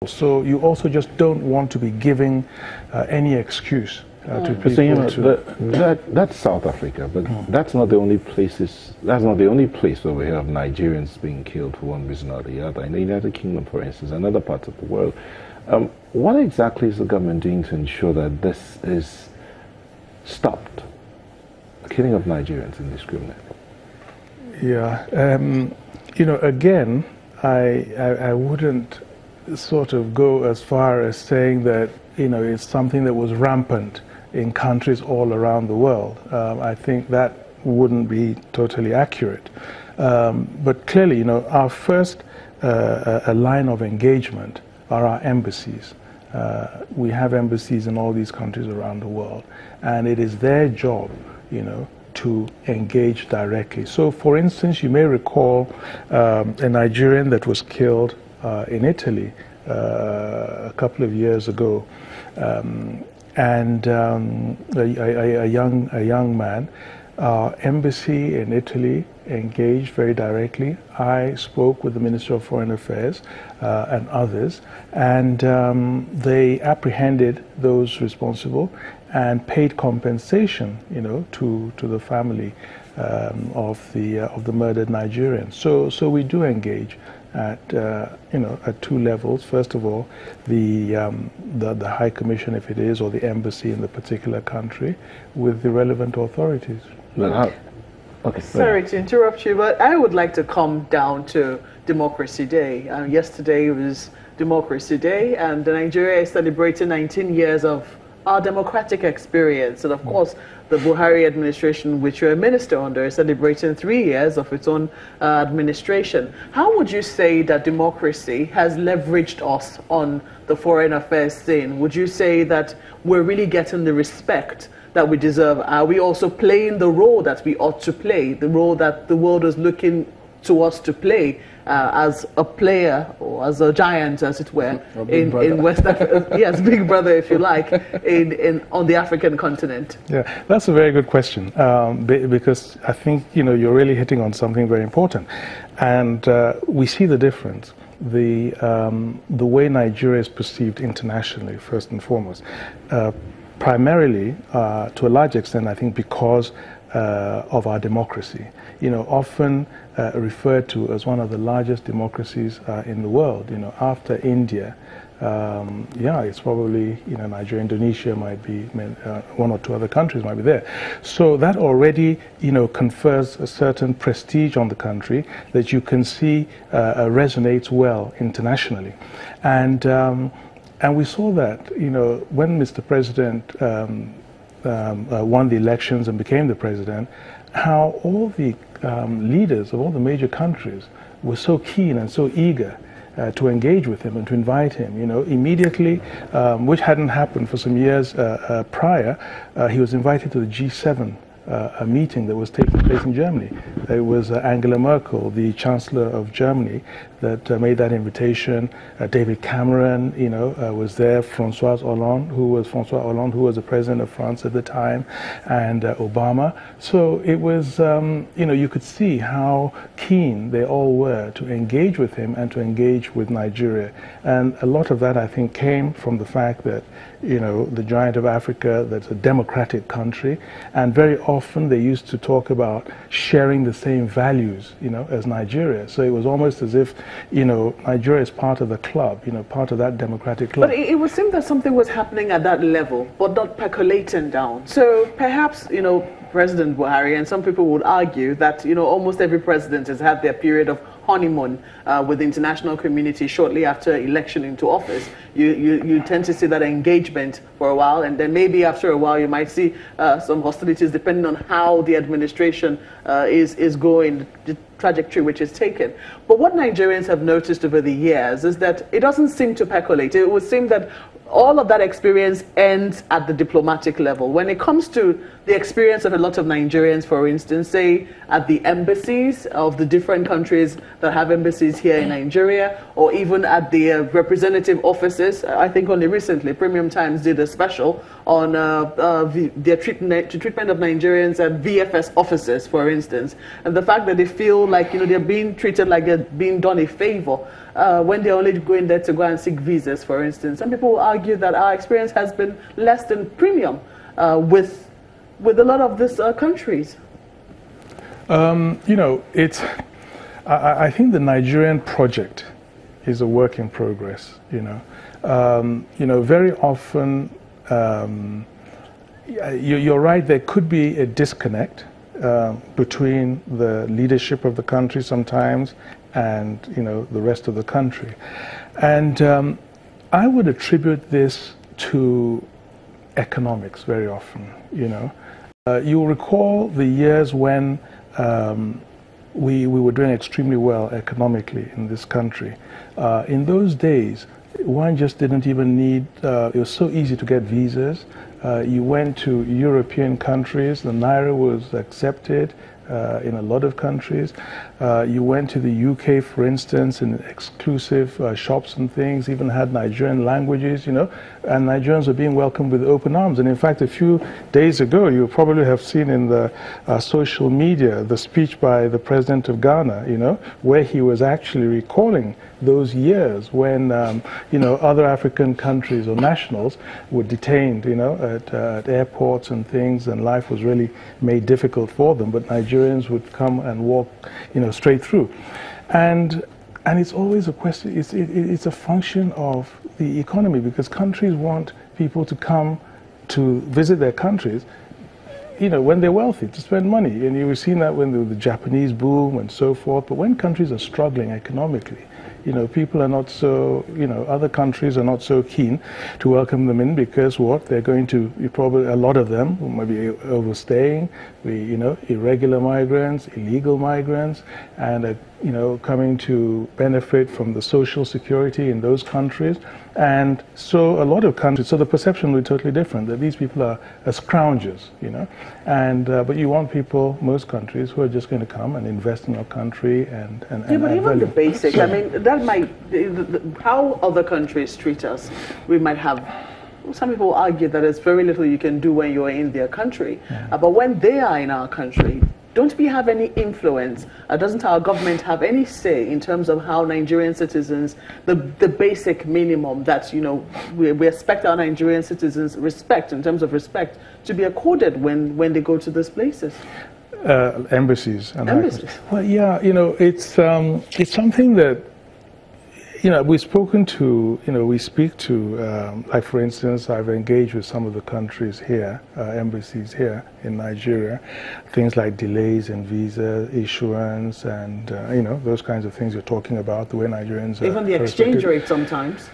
So you also just don't want to be giving any excuse to people. So, you know, that's South Africa, but that's not the only places. That's not the only place where we have Nigerians being killed for one reason or the other. In the United Kingdom, for instance, and other parts of the world. What exactly is the government doing to ensure that this is stopped? The killing of Nigerians indiscriminately. Yeah, you know, again, I wouldn't sort of go as far as saying that, you know, it's something that was rampant in countries all around the world. I think that wouldn't be totally accurate. But clearly, you know, our first a line of engagement are our embassies. We have embassies in all these countries around the world, and it is their job, you know, to engage directly. So, for instance, you may recall a Nigerian that was killed in Italy a couple of years ago, and a young man. Our embassy in Italy engaged very directly. I spoke with the Minister of Foreign Affairs and others, and they apprehended those responsible and paid compensation, you know, to the family of the murdered Nigerians. So we do engage at you know, at two levels. First of all, the High Commission, if it is, or the embassy in the particular country, with the relevant authorities. Okay, sorry to interrupt you, but I would like to come down to Democracy Day. Yesterday was Democracy Day, and Nigeria is celebrating 19 years of our democratic experience. And of course, the Buhari administration, which you're a minister under, is celebrating 3 years of its own administration. How would you say that democracy has leveraged us on the foreign affairs scene? Would you say that we're really getting the respect that we deserve? Are we also playing the role that we ought to play, the role that the world is looking to us to play as a player, or as a giant, as it were, in West Africa? Yes, big brother, if you like, on the African continent. Yeah, that's a very good question, because I think, you know, you're really hitting on something very important, and we see the difference. The way Nigeria is perceived internationally, first and foremost, primarily, to a large extent, I think, because of our democracy. You know, often referred to as one of the largest democracies in the world. You know, after India, yeah, it's probably, you know, Nigeria, Indonesia might be, one or two other countries might be there. So that already, you know, confers a certain prestige on the country that you can see resonates well internationally. And we saw that, you know, when Mr. President won the elections and became the president, how all the leaders of all the major countries were so keen and so eager to engage with him and to invite him, you know, immediately, which hadn't happened for some years prior. He was invited to the G7 a meeting that was taking place in Germany. It was Angela Merkel, the Chancellor of Germany, that made that invitation. David Cameron, you know, was there. François Hollande, who was the president of France at the time, and Obama. So it was, you know, you could see how keen they all were to engage with him and to engage with Nigeria. And a lot of that, I think, came from the fact that, you know, the giant of Africa, that's a democratic country, and very often they used to talk about sharing the same values, you know, as Nigeria. So it was almost as if, you know, Nigeria is part of the club, you know, part of that democratic club. But it would seem that something was happening at that level, but not percolating down. So perhaps, you know, President Buhari, and some people would argue that, you know, almost every president has had their period of honeymoon with the international community shortly after election into office. You tend to see that engagement for a while, and then maybe after a while you might see some hostilities depending on how the administration is going, the trajectory which is taken. But what Nigerians have noticed over the years is that it doesn't seem to percolate. It would seem that all of that experience ends at the diplomatic level. When it comes to the experience of a lot of Nigerians, for instance, say at the embassies of the different countries that have embassies here in Nigeria, or even at the representative offices. I think only recently, Premium Times did a special on their treatment of Nigerians at VFS offices, for instance, and the fact that they feel like, you know, they're being treated like they're being done a favor when they're only going there to go and seek visas, for instance. Some people will argue that our experience has been less than premium with a lot of these countries. You know, I think the Nigerian project is a work in progress. You know, very often you're right. There could be a disconnect between the leadership of the country sometimes and, you know, the rest of the country, and I would attribute this to economics very often. You know, you'll recall the years when we were doing extremely well economically in this country. In those days, one just didn't even need, it was so easy to get visas. You went to European countries, the Naira was accepted in a lot of countries. You went to the UK, for instance, in exclusive shops and things, even had Nigerian languages, you know, and Nigerians were being welcomed with open arms. And in fact, a few days ago, you probably have seen in the social media the speech by the president of Ghana, you know, where he was actually recalling those years when, you know, other African countries or nationals were detained, you know, at airports and things, and life was really made difficult for them. But Nigerians would come and walk, you know, straight through. And it's always a question, it's a function of the economy, because countries want people to come to visit their countries, you know, when they're wealthy, to spend money. And you've seen that when the Japanese boom and so forth. But when countries are struggling economically, you know, people are not so, you know, other countries are not so keen to welcome them in, because what? They're going to, probably a lot of them might be overstaying, you know, irregular migrants, illegal migrants, and, you know, coming to benefit from the social security in those countries. And so a lot of countries, so the perception will be totally different, that these people are scroungers, you know, and but you want people, most countries, who are just going to come and invest in our country and yeah, but even value. The basics, I mean, that might, how other countries treat us, we might have, some people argue that there's very little you can do when you're in their country, but when they are in our country, don't we have any influence? Doesn't our government have any say in terms of how Nigerian citizens, the basic minimum that, you know, we expect our Nigerian citizens respect, in terms of respect, to be accorded when they go to these places? Embassies. And embassies. Well, yeah, you know, it's something that, you know, we've spoken to, you know, we speak to, like for instance, I've engaged with some of the countries here, embassies here in Nigeria, things like delays in visa issuance and, you know, those kinds of things you're talking about, the way Nigerians even the exchange rate sometimes.